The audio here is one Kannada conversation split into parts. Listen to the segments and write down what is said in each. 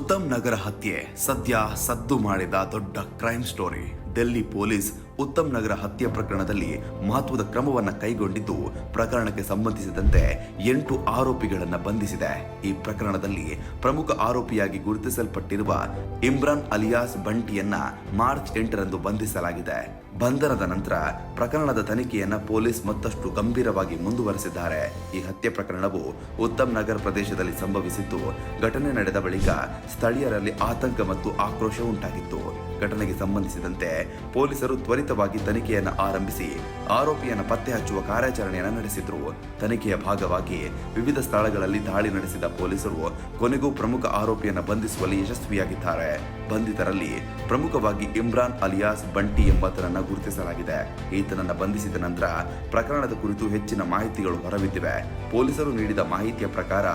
ಉತ್ತಮ್ ನಗರ ಹತ್ಯೆ ಸದ್ಯ ಸದ್ದು ಮಾಡಿದ ದೊಡ್ಡ crime story. Delhi police Uttam Nagar ಹತ್ಯೆ ಪ್ರಕರಣದಲ್ಲಿ ಮಹತ್ವದ ಕ್ರಮವನ್ನು ಕೈಗೊಂಡಿದ್ದು, ಪ್ರಕರಣಕ್ಕೆ ಸಂಬಂಧಿಸಿದಂತೆ 8 ಆರೋಪಿಗಳನ್ನು ಬಂಧಿಸಿದೆ. ಈ ಪ್ರಕರಣದಲ್ಲಿ ಪ್ರಮುಖ ಆರೋಪಿಯಾಗಿ ಗುರುತಿಸಲ್ಪಟ್ಟಿರುವ ಇಮ್ರಾನ್ ಅಲಿಯಾಸ್ ಬಂಟಿಯನ್ನ ಮಾರ್ಚ್ 8ರಂದು ಬಂಧಿಸಲಾಗಿದೆ. ಬಂಧನದ ನಂತರ ಪ್ರಕರಣದ ತನಿಖೆಯನ್ನ ಪೊಲೀಸ್ ಮತ್ತಷ್ಟು ಗಂಭೀರವಾಗಿ ಮುಂದುವರೆಸಿದ್ದಾರೆ. ಈ ಹತ್ಯೆ ಪ್ರಕರಣವು ಉತ್ತಮ್ ನಗರ್ ಪ್ರದೇಶದಲ್ಲಿ ಸಂಭವಿಸಿದ್ದು, ಘಟನೆ ನಡೆದ ಬಳಿಕ ಸ್ಥಳೀಯರಲ್ಲಿ ಆತಂಕ ಮತ್ತು ಆಕ್ರೋಶ ಉಂಟಾಗಿತ್ತು. ಘಟನೆಗೆ ಸಂಬಂಧಿಸಿದಂತೆ ಪೊಲೀಸರು ತ್ವರಿತವಾಗಿ ತನಿಖೆಯನ್ನು ಆರಂಭಿಸಿ ಆರೋಪಿಯನ್ನು ಪತ್ತೆ ಹಚ್ಚುವ ಕಾರ್ಯಾಚರಣೆಯನ್ನು ನಡೆಸಿದ್ರು. ತನಿಖೆಯ ಭಾಗವಾಗಿ ವಿವಿಧ ಸ್ಥಳಗಳಲ್ಲಿ ದಾಳಿ ನಡೆಸಿದ ಪೊಲೀಸರು ಕೊನೆಗೂ ಪ್ರಮುಖ ಆರೋಪಿಯನ್ನು ಬಂಧಿಸುವಲ್ಲಿ ಯಶಸ್ವಿಯಾಗಿದ್ದಾರೆ. ಬಂಧಿತರಲ್ಲಿ ಪ್ರಮುಖವಾಗಿ ಇಮ್ರಾನ್ ಅಲಿಯಾಸ್ ಬಂಟಿ ಎಂಬಾತನನ್ನು ಗುರುತಿಸಲಾಗಿದೆ. ಈತನನ್ನ ಬಂಧಿಸಿದ ನಂತರ ಪ್ರಕರಣದ ಕುರಿತು ಹೆಚ್ಚಿನ ಮಾಹಿತಿಗಳು ಹೊರಬಿದ್ದಿವೆ. ಪೊಲೀಸರು ನೀಡಿದ ಮಾಹಿತಿಯ ಪ್ರಕಾರ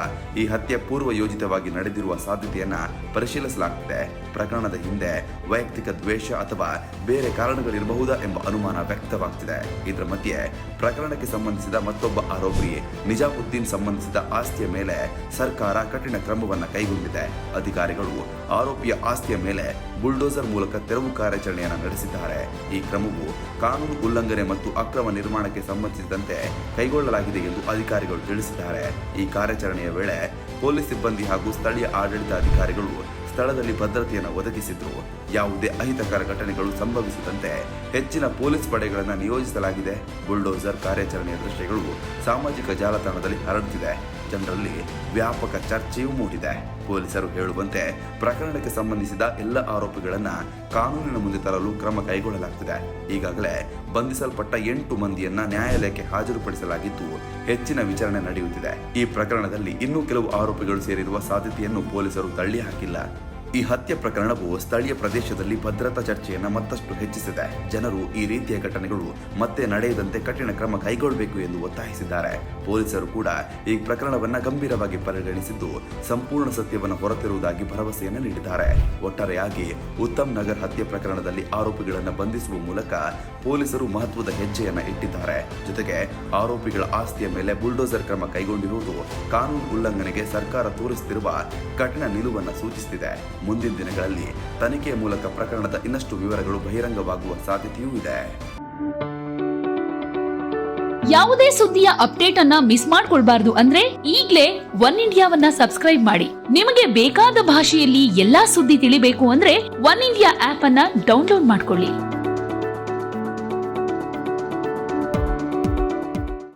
ಈ ಹತ್ಯೆ ಪೂರ್ವ ಯೋಜಿತವಾಗಿ ನಡೆದಿರುವ ಸಾಧ್ಯತೆಯನ್ನ ಪರಿಶೀಲಿಸಲಾಗುತ್ತಿದೆ. ಪ್ರಕರಣದ ಹಿಂದೆ ವೈಯಕ್ತಿಕ ದ್ವೇಷ ಅಥವಾ ಬೇರೆ ಕಾರಣಗಳಿರಬಹುದಾ ಎಂಬ ಅನುಮಾನ ವ್ಯಕ್ತವಾಗುತ್ತಿದೆ. ಇದರ ಮಧ್ಯೆ ಪ್ರಕರಣಕ್ಕೆ ಸಂಬಂಧಿಸಿದ ಮತ್ತೊಬ್ಬ ಆರೋಪಿ ನಿಜಾಮುದ್ದೀನ್ ಸಂಬಂಧಿಸಿದ ಆಸ್ತಿಯ ಮೇಲೆ ಸರ್ಕಾರ ಕಠಿಣ ಕ್ರಮವನ್ನು ಕೈಗೊಂಡಿದೆ. ಅಧಿಕಾರಿಗಳು ಆರೋಪಿಯ ಆಸ್ತಿಯ ಮೇಲೆ ಬುಲ್ಡೋಸರ್ ಮೂಲಕ ತೆರವು ಕಾರ್ಯಾಚರಣೆಯನ್ನು ನಡೆಸಿದ್ದಾರೆ. ಈ ಕ್ರಮವು ಕಾನೂನು ಉಲ್ಲಂಘನೆ ಮತ್ತು ಅಕ್ರಮ ನಿರ್ಮಾಣಕ್ಕೆ ಸಂಬಂಧಿಸಿದಂತೆ ಕೈಗೊಳ್ಳಲಾಗಿದೆ ಎಂದು ಅಧಿಕಾರಿಗಳು ತಿಳಿಸಿದ್ದಾರೆ. ಈ ಕಾರ್ಯಾಚರಣೆಯ ವೇಳೆ ಪೊಲೀಸ್ ಸಿಬ್ಬಂದಿ ಹಾಗೂ ಸ್ಥಳೀಯ ಆಡಳಿತ ಅಧಿಕಾರಿಗಳು ಸ್ಥಳದಲ್ಲಿ ಭದ್ರತೆಯನ್ನು ಒದಗಿಸಿದ್ರು. ಯಾವುದೇ ಅಹಿತಕರ ಘಟನೆಗಳು ಸಂಭವಿಸದಂತೆ ಹೆಚ್ಚಿನ ಪೊಲೀಸ್ ಪಡೆಗಳನ್ನು ನಿಯೋಜಿಸಲಾಗಿದೆ. ಬುಲ್ಡೋಸರ್ ಕಾರ್ಯಾಚರಣೆಯ ದೃಶ್ಯಗಳು ಸಾಮಾಜಿಕ ಜಾಲತಾಣದಲ್ಲಿ ಹರಡುತ್ತಿದೆ. ಜನರಲ್ಲಿ ವ್ಯಾಪಕ ಚರ್ಚೆಯೂ ಮೂಡಿದೆ. ಪೊಲೀಸರು ಹೇಳುವಂತೆ ಪ್ರಕರಣಕ್ಕೆ ಸಂಬಂಧಿಸಿದ ಎಲ್ಲ ಆರೋಪಿಗಳನ್ನ ಕಾನೂನಿನ ಮುಂದೆ ತರಲು ಕ್ರಮ ಕೈಗೊಳ್ಳಲಾಗುತ್ತಿದೆ. ಈಗಾಗಲೇ ಬಂಧಿಸಲ್ಪಟ್ಟ 8 ಮಂದಿಯನ್ನ ನ್ಯಾಯಾಲಯಕ್ಕೆ ಹಾಜರುಪಡಿಸಲಾಗಿದ್ದು, ಹೆಚ್ಚಿನ ವಿಚಾರಣೆ ನಡೆಯುತ್ತಿದೆ. ಈ ಪ್ರಕರಣದಲ್ಲಿ ಇನ್ನೂ ಕೆಲವು ಆರೋಪಿಗಳು ಸೇರಿರುವ ಸಾಧ್ಯತೆಯನ್ನು ಪೊಲೀಸರು ತಳ್ಳಿ ಹಾಕಿಲ್ಲ. ಈ ಹತ್ಯೆ ಪ್ರಕರಣವು ಸ್ಥಳೀಯ ಪ್ರದೇಶದಲ್ಲಿ ಭದ್ರತಾ ಚರ್ಚೆಯನ್ನು ಮತ್ತಷ್ಟು ಹೆಚ್ಚಿಸಿದೆ. ಜನರು ಈ ರೀತಿಯ ಘಟನೆಗಳು ಮತ್ತೆ ನಡೆಯದಂತೆ ಕಠಿಣ ಕ್ರಮ ಕೈಗೊಳ್ಳಬೇಕು ಎಂದು ಒತ್ತಾಯಿಸಿದ್ದಾರೆ. ಪೊಲೀಸರು ಕೂಡ ಈ ಪ್ರಕರಣವನ್ನು ಗಂಭೀರವಾಗಿ ಪರಿಗಣಿಸಿದ್ದು, ಸಂಪೂರ್ಣ ಸತ್ಯವನ್ನು ಹೊರತಿರುವುದಾಗಿ ಭರವಸೆಯನ್ನು ನೀಡಿದ್ದಾರೆ. ಒಟ್ಟಾರೆಯಾಗಿ ಉತ್ತಮ್ ನಗರ್ ಹತ್ಯೆ ಪ್ರಕರಣದಲ್ಲಿ ಆರೋಪಿಗಳನ್ನು ಬಂಧಿಸುವ ಮೂಲಕ ಪೊಲೀಸರು ಮಹತ್ವದ ಹೆಜ್ಜೆಯನ್ನು ಇಟ್ಟಿದ್ದಾರೆ. ಜೊತೆಗೆ ಆರೋಪಿಗಳ ಆಸ್ತಿಯ ಮೇಲೆ ಬುಲ್ಡೋಸರ್ ಕ್ರಮ ಕೈಗೊಂಡಿರುವುದು ಕಾನೂನು ಉಲ್ಲಂಘನೆಗೆ ಸರ್ಕಾರ ತೋರಿಸುತ್ತಿರುವ ಕಠಿಣ ನಿಲುವನ್ನು ಸೂಚಿಸುತ್ತಿದೆ. ಮುಂದಿನ ದಿನಗಳಲ್ಲಿ ತನಿಖೆಯ ಮೂಲಕ ಪ್ರಕರಣದ ಇನ್ನಷ್ಟು ವಿವರಗಳು ಬಹಿರಂಗವಾಗುವ ಸಾಧ್ಯತೆಯೂ ಇದೆ. ಯಾವುದೇ ಸುದ್ದಿಯ ಅಪ್ಡೇಟ್ ಅನ್ನ ಮಿಸ್ ಮಾಡ್ಕೊಳ್ಬಾರ್ದು ಅಂದ್ರೆ ಈಗ್ಲೇ ಒನ್ ಇಂಡಿಯಾವನ್ನ ಸಬ್ಸ್ಕ್ರೈಬ್ ಮಾಡಿ. ನಿಮಗೆ ಬೇಕಾದ ಭಾಷೆಯಲ್ಲಿ ಎಲ್ಲಾ ಸುದ್ದಿ ತಿಳಿಬೇಕು ಅಂದ್ರೆ ಒನ್ ಇಂಡಿಯಾ ಆಪ್ ಅನ್ನ ಡೌನ್ಲೋಡ್ ಮಾಡ್ಕೊಳ್ಳಿ.